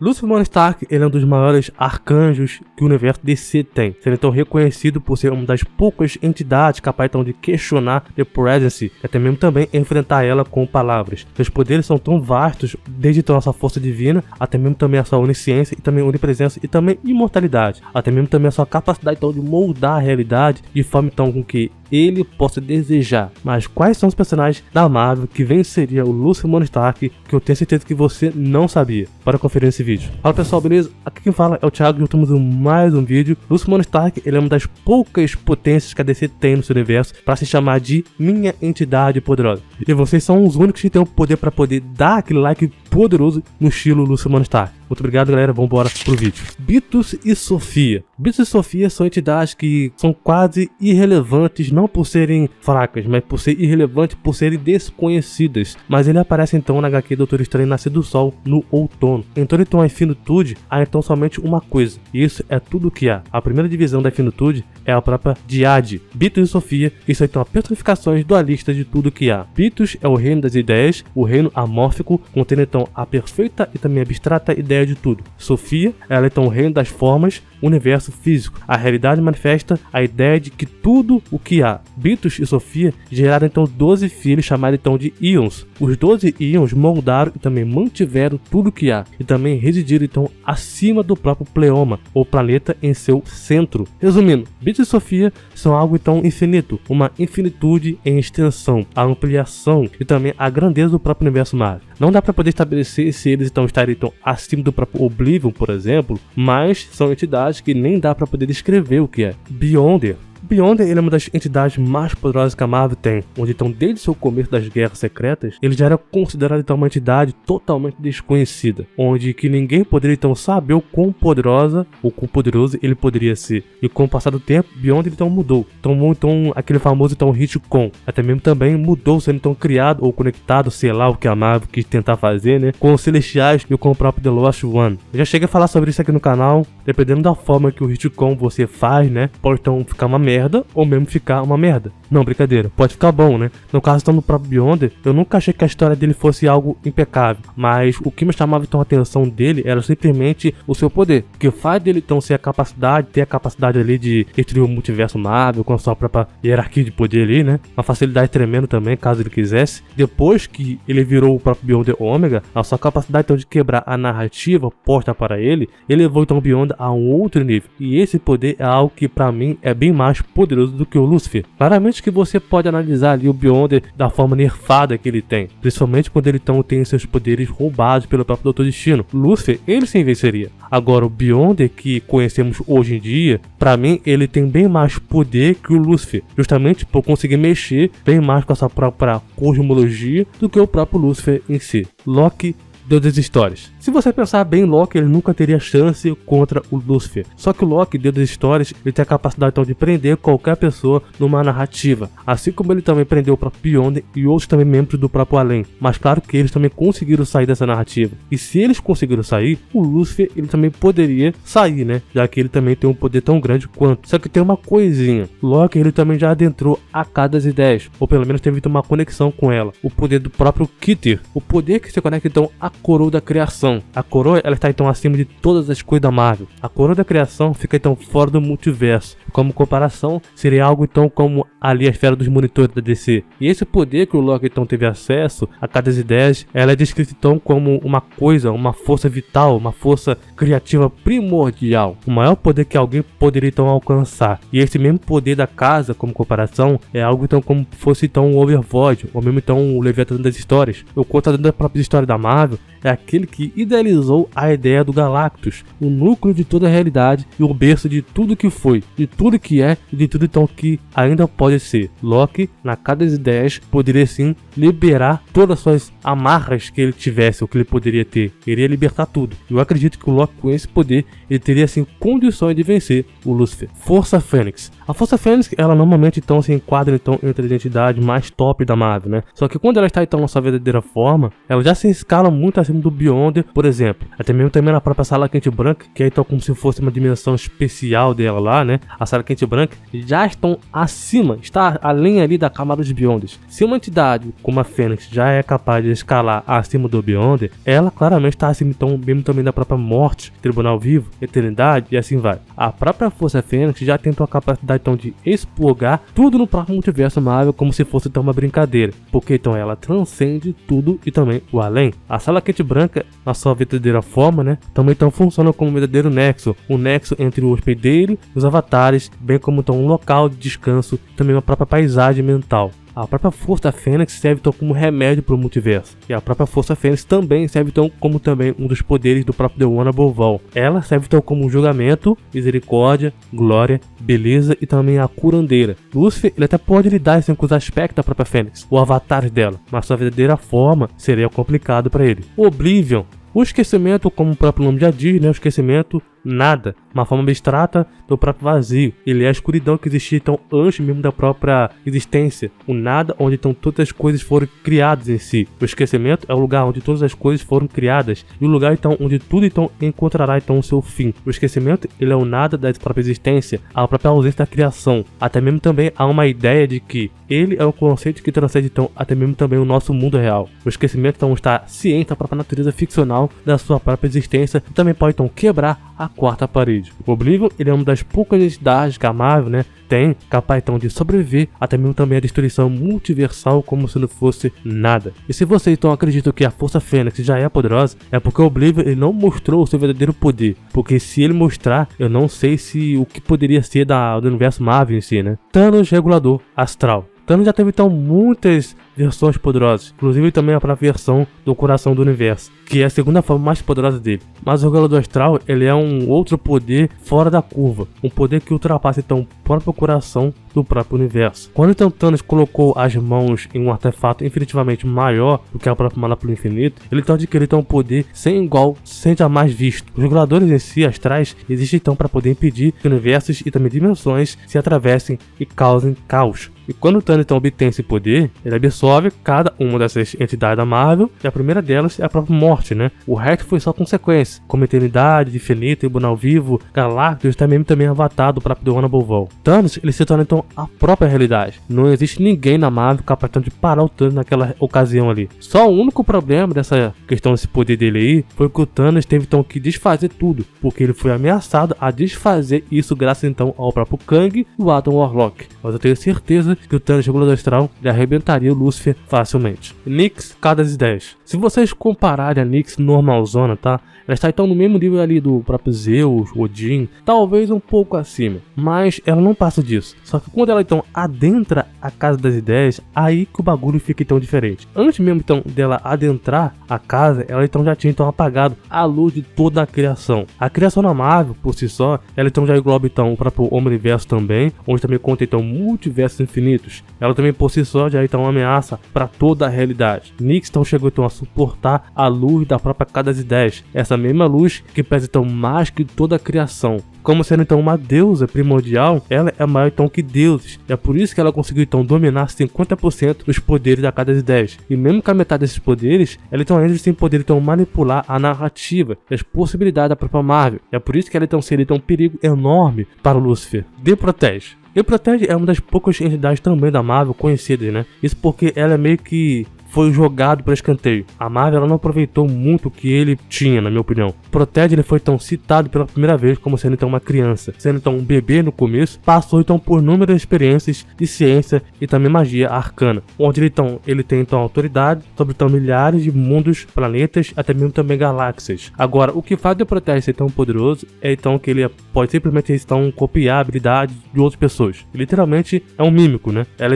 Lucifer Morningstar, ele é um dos maiores arcanjos que o universo DC tem, sendo então reconhecido por ser uma das poucas entidades capazes então de questionar The Presence e até mesmo também enfrentar ela com palavras. Seus poderes são tão vastos, desde então a sua força divina, até mesmo também a sua onisciência e também onipresença e também imortalidade, até mesmo também a sua capacidade então de moldar a realidade de forma então com que ele possa desejar. Mas quais são os personagens da Marvel que venceria o Lucifer Morningstar, que eu tenho certeza que você não sabia? Para conferir nesse vídeo. Fala pessoal, beleza? Aqui quem fala é o Thiago e estamos em mais um vídeo. Lucifer Morningstar, ele é uma das poucas potências que a DC tem no seu universo para se chamar de minha entidade poderosa. E vocês são os únicos que têm o poder para poder dar aquele like poderoso no estilo Lucifer Morningstar. Muito obrigado, galera. Vamos embora pro vídeo. Bitos e Sofia. Bitos e Sofia são entidades que são quase irrelevantes, não por serem fracas, mas por ser irrelevantes, por serem desconhecidas. Mas ele aparece então na HQ Doutor Estranho Nascer do Sol no outono. Então a infinitude há então somente uma coisa, e isso é tudo o que há. A primeira divisão da infinitude é a própria Dyad. Bitos e Sofia, isso são personificações dualistas de tudo que há. Bitos é o reino das ideias, o reino amórfico, contendo então a perfeita e também abstrata ideia de tudo. Sofia, ela é então o reino das formas, universo físico. A realidade manifesta a ideia de que tudo o que há. Bitos e Sofia geraram então 12 filhos chamados então de íons. Os 12 íons moldaram e também mantiveram tudo o que há e também residiram então acima do próprio pleoma, ou planeta em seu centro. Resumindo, Bitos e Sofia são algo então infinito, uma infinitude em extensão, a ampliação e também a grandeza do próprio universo Marvel. Não dá para poder estabelecer se eles então estariam então acima do próprio Oblivion, por exemplo, mas são entidades que nem dá para poder descrever o que é. Beyonder. Beyonder, ele é uma das entidades mais poderosas que a Marvel tem, onde então desde seu começo das Guerras Secretas, ele já era considerado então uma entidade totalmente desconhecida, onde que ninguém poderia então saber o quão poderosa ou quão poderoso ele poderia ser. E com o passar do tempo, Beyonder então mudou, tomou então aquele famoso então retcon, até mesmo também mudou, sendo então criado ou conectado, sei lá o que a Marvel quis tentar fazer, né, com os Celestiais e com o próprio The Lost One. Eu já cheguei a falar sobre isso aqui no canal, dependendo da forma que o retcon você faz, né, pode então ficar uma merda ou mesmo ficar uma merda. Não, brincadeira, pode ficar bom, né? No caso então do próprio Beyonder, eu nunca achei que a história dele fosse algo impecável, mas o que me chamava então a atenção dele era simplesmente o seu poder, que faz dele então ter a capacidade ali de destruir o multiverso Marvel com a sua própria hierarquia de poder ali, né? Uma facilidade tremenda também, caso ele quisesse. Depois que ele virou o próprio Beyonder Ômega, a sua capacidade então de quebrar a narrativa posta para ele, ele levou então o Beyonder a um outro nível, e esse poder é algo que para mim é bem mais poderoso do que o Lucifer. Claramente que você pode analisar ali o Beyonder da forma nerfada que ele tem, principalmente quando ele então tem seus poderes roubados pelo próprio Doutor Destino. Lucifer, ele sim venceria. Agora o Beyonder que conhecemos hoje em dia, para mim ele tem bem mais poder que o Lucifer, justamente por conseguir mexer bem mais com essa própria cosmologia do que o próprio Lucifer em si. Loki, Deus das Histórias. Se você pensar bem, Loki ele nunca teria chance contra o Lucifer. Só que o Loki, Deus das Histórias, ele tem a capacidade então de prender qualquer pessoa numa narrativa. Assim como ele também prendeu o próprio Beyonder e outros também membros do próprio Além. Mas claro que eles também conseguiram sair dessa narrativa. E se eles conseguiram sair, o Lucifer ele também poderia sair, né? Já que ele também tem um poder tão grande quanto. Só que tem uma coisinha. Loki ele também já adentrou a cada das ideias. Ou pelo menos teve uma conexão com ela. O poder do próprio Keter. O poder que se conecta então à coroa da criação. A coroa ela está então acima de todas as coisas da Marvel. A coroa da criação fica então fora do multiverso. Como comparação, seria algo então como ali a esfera dos monitores da DC. E esse poder que o Loki então teve acesso a cada das ideias, ela é descrita então como uma coisa, uma força vital, uma força criativa primordial. O maior poder que alguém poderia então alcançar. E esse mesmo poder da casa, como comparação, é algo então como fosse então o Overvoid, ou mesmo então o Leviatã das histórias. O contador da própria história da Marvel é aquele que idealizou a ideia do Galactus, o núcleo de toda a realidade e o berço de tudo que foi, de tudo que é e de tudo então que ainda pode ser. Loki, na cada das ideias, poderia sim liberar todas as suas amarras que ele tivesse, ou que ele poderia ter. Iria libertar tudo. Eu acredito que o Loki, com esse poder, ele teria assim condições de vencer o Lucifer. Força Fênix. A Força Fênix, ela normalmente então se enquadra então entre as entidades mais top da Marvel, né? Só que quando ela está então na sua verdadeira forma, ela já se escala muito acima do Beyonder, por exemplo. Até mesmo também na própria Sala Quente Branca, que é então como se fosse uma dimensão especial dela lá, né? A Sala Quente Branca já estão acima, está além ali da camada dos Beyonders. Se uma entidade como a Fênix já é capaz de escalar acima do Beyonder, ela claramente está acima então mesmo também da própria morte, Tribunal Vivo, Eternidade e assim vai. A própria Força Fênix já tem a capacidade então de expurgar tudo no próprio multiverso Marvel como se fosse então uma brincadeira, porque então ela transcende tudo e também o além. A Sala Quente Branca, na sua verdadeira forma, né, também então funciona como um verdadeiro nexo, um nexo entre o hospedeiro e os avatares, bem como então um local de descanso, também uma própria paisagem mental. A própria Força Fênix serve então como remédio para o multiverso. E a própria Força Fênix também serve então como também um dos poderes do próprio The One Above All. Ela serve então como julgamento, misericórdia, glória, beleza e também a curandeira. Lúcifer ele até pode lidar assim, com os aspectos da própria Fênix, o avatar dela, mas sua verdadeira forma seria complicado para ele. Oblivion. O esquecimento, como o próprio nome já diz, né? O esquecimento, nada. Uma forma abstrata do próprio vazio. Ele é a escuridão que existia então antes mesmo da própria existência. O nada onde então todas as coisas foram criadas em si. O esquecimento é o lugar onde todas as coisas foram criadas. E o lugar então onde tudo então encontrará então o seu fim. O esquecimento ele é o nada da própria existência. A própria ausência da criação. Até mesmo também há uma ideia de que ele é um conceito que transcende então até mesmo também o nosso mundo real. O esquecimento então está ciente da própria natureza ficcional da sua própria existência e também pode então quebrar a quarta parede. O Oblivion ele é uma das poucas entidades que a Marvel, né, tem capaz então de sobreviver até mesmo também a destruição multiversal como se não fosse nada. E se vocês então acreditam que a Força Fênix já é poderosa, é porque o Oblivion ele não mostrou o seu verdadeiro poder, porque se ele mostrar, eu não sei se o que poderia ser do universo Marvel em si, né? Thanos Regulador Astral. Thanos já teve então muitas versões poderosas, inclusive também a própria versão do Coração do Universo, que é a segunda forma mais poderosa dele. Mas o Regulador Astral ele é um outro poder fora da curva, um poder que ultrapassa então o próprio coração do próprio universo. Quando então Thanos colocou as mãos em um artefato infinitivamente maior do que a própria Mana pelo Infinito, ele então adquiriu então um poder sem igual, sem jamais visto. Os reguladores em si, astrais, existem então para poder impedir que universos e também dimensões se atravessem e causem caos. E quando o Thanos então obtém esse poder, ele absorve cada uma dessas entidades da Marvel, e a primeira delas é a própria morte, né? O resto foi só consequência, como Eternidade, Infinito, Tribunal Vivo, Galactus, também Avatar do próprio The One Above All. Thanos, ele se torna então a própria realidade. Não existe ninguém na Marvel capaz de parar o Thanos naquela ocasião ali. Só o único problema dessa questão desse poder dele aí foi que o Thanos teve então que desfazer tudo, porque ele foi ameaçado a desfazer isso graças então ao próprio Kang e o Adam Warlock. Mas eu tenho certeza que o Thanos Regulador Astral ele arrebentaria o Lúcifer facilmente. Nyx, cada 10. Se vocês compararem a Nyx normalzona, tá? Ela está então no mesmo nível ali do próprio Zeus, Odin, talvez um pouco acima, mas ela não passa disso. Só que quando ela então adentra a Casa das Ideias, aí que o bagulho fica então diferente. Antes mesmo então dela adentrar a casa, ela então já tinha então apagado a luz de toda a criação. A criação na Marvel, por si só, ela então já engloba então o próprio Omniverso também, onde também conta então multiversos infinitos. Ela também por si só já então uma ameaça para toda a realidade. Nyx então chegou então a suportar a luz da própria Casa das Ideias, essa mesma luz que pesa então mais que toda a criação. Como sendo então uma deusa primordial, ela é maior então que deuses. É por isso que ela conseguiu então dominar 50% dos poderes da Casa das Ideias. E mesmo com a metade desses poderes, ela então ainda tem poder então manipular a narrativa e as possibilidades da própria Marvel. É por isso que ela então seria então um perigo enorme para o Lúcifer. The Protege. The Protege é uma das poucas entidades também da Marvel conhecidas, né? Isso porque ela é meio que foi jogado para escanteio. A Marvel ela não aproveitou muito o que ele tinha, na minha opinião. Protege ele foi então citado pela primeira vez como sendo então uma criança, sendo então um bebê no começo, passou então por inúmeras experiências de ciência e também magia arcana, onde ele tem então autoridade sobre então milhares de mundos, planetas, até mesmo também galáxias. Agora, o que faz o Protege ser tão poderoso é então que ele pode simplesmente então copiar a habilidade de outras pessoas. Ele, literalmente é um mímico, né? Ele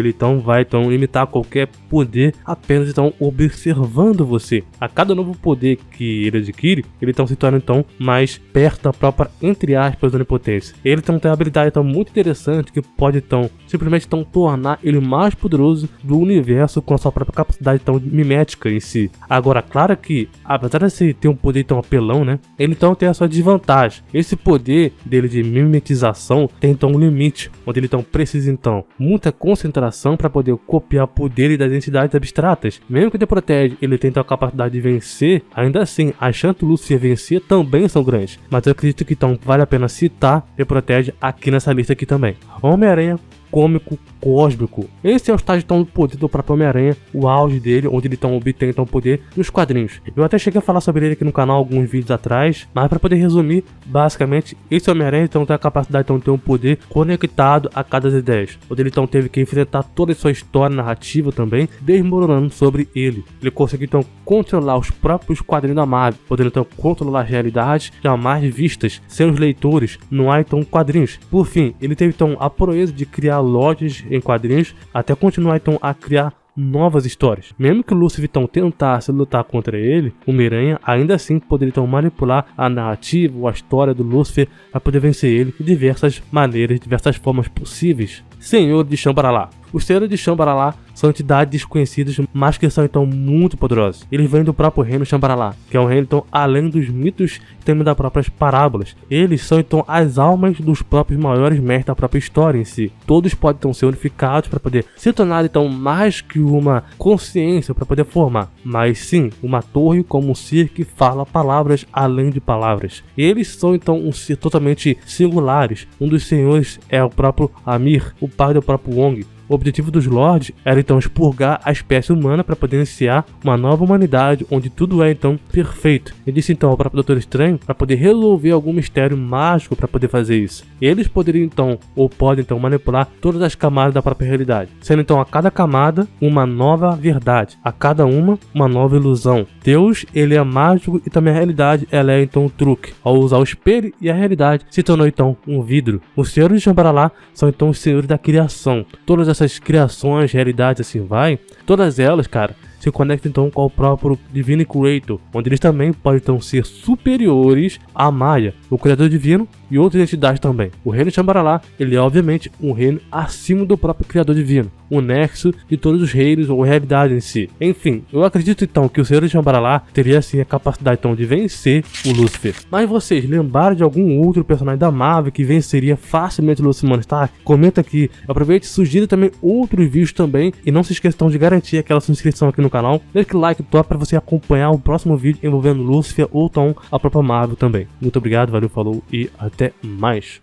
então vai então imitar qualquer poder apenas então observando você. A cada novo poder que ele adquire, ele então se torna então mais perto da própria, entre aspas, onipotência. Ele então tem uma habilidade então muito interessante que pode então simplesmente então tornar ele mais poderoso do universo com a sua própria capacidade então mimética em si. Agora, claro que apesar de você ter um poder tão apelão, né, ele então tem a sua desvantagem. Esse poder dele de mimetização tem então um limite, onde ele então precisa então muita concentração para poder copiar poderes das entidades abstratas. Mesmo que The Protege ele tenha a capacidade de vencer, ainda assim, as chances do Lúcifer vencer também são grandes. Mas eu acredito que então vale a pena citar The Protege aqui nessa lista aqui também. Homem-Aranha cômico cósmico. Esse é o estágio então do poder do próprio Homem-Aranha, o auge dele, onde ele então obtém então poder nos quadrinhos. Eu até cheguei a falar sobre ele aqui no canal alguns vídeos atrás, mas para poder resumir, basicamente, esse Homem-Aranha então tem a capacidade então, de ter um poder conectado a cada ideias, onde ele então teve que enfrentar toda a sua história narrativa também, desmoronando sobre ele. Ele conseguiu então controlar os próprios quadrinhos da Marvel, podendo então controlar as realidades jamais vistas, sem os leitores, não há então quadrinhos. Por fim, ele teve então a proeza de criar lojas em quadrinhos, até continuar então a criar novas histórias. Mesmo que o Lúcifer então tentasse lutar contra ele, o Homem-Aranha ainda assim poderia então manipular a narrativa ou a história do Lúcifer para poder vencer ele de diversas maneiras, diversas formas possíveis. Senhor de Shambhala. Os Senhores de Shambhala são entidades desconhecidas, mas que são então muito poderosos. Eles vêm do próprio reino Shambhala, que é um reino então além dos mitos e também das próprias parábolas. Eles são então as almas dos próprios maiores mestres da própria história em si. Todos podem então ser unificados para poder se tornar então mais que uma consciência para poder formar, mas sim uma torre como um ser que fala palavras além de palavras. Eles são então um ser totalmente singulares. Um dos senhores é o próprio Amir, o pai do próprio Wong. O objetivo dos Lords era então expurgar a espécie humana para poder iniciar uma nova humanidade onde tudo é então perfeito. Ele disse então ao próprio Doutor Estranho para poder resolver algum mistério mágico para poder fazer isso. Eles poderiam então, ou podem então manipular todas as camadas da própria realidade, sendo então a cada camada uma nova verdade, a cada uma nova ilusão. Deus, ele é mágico e também a realidade ela é então um truque. Ao usar o espelho e a realidade se tornou então um vidro. Os Senhores de Shambhala são então os senhores da criação. Todas essas criações, realidades assim vai, todas elas, cara, se conectam então com o próprio Divine Creator, onde eles também podem então ser superiores a Maya, o Criador Divino, e outras entidades também. O reino de Shambhala, ele é obviamente um reino acima do próprio Criador Divino, o nexo de todos os reinos ou realidade em si. Enfim, eu acredito então que o Senhor de Shambhala teria assim a capacidade então de vencer o Lúcifer. Mas vocês lembraram de algum outro personagem da Marvel que venceria facilmente o Lúcifer Stark? Comenta aqui, aproveite e sugira também outros vídeos também, e não se esqueçam então de garantir aquela sua inscrição aqui no canal, deixa aquele like top para você acompanhar o próximo vídeo envolvendo Lúcifer ou então a própria Marvel também. Muito obrigado, valeu, falou e até mais.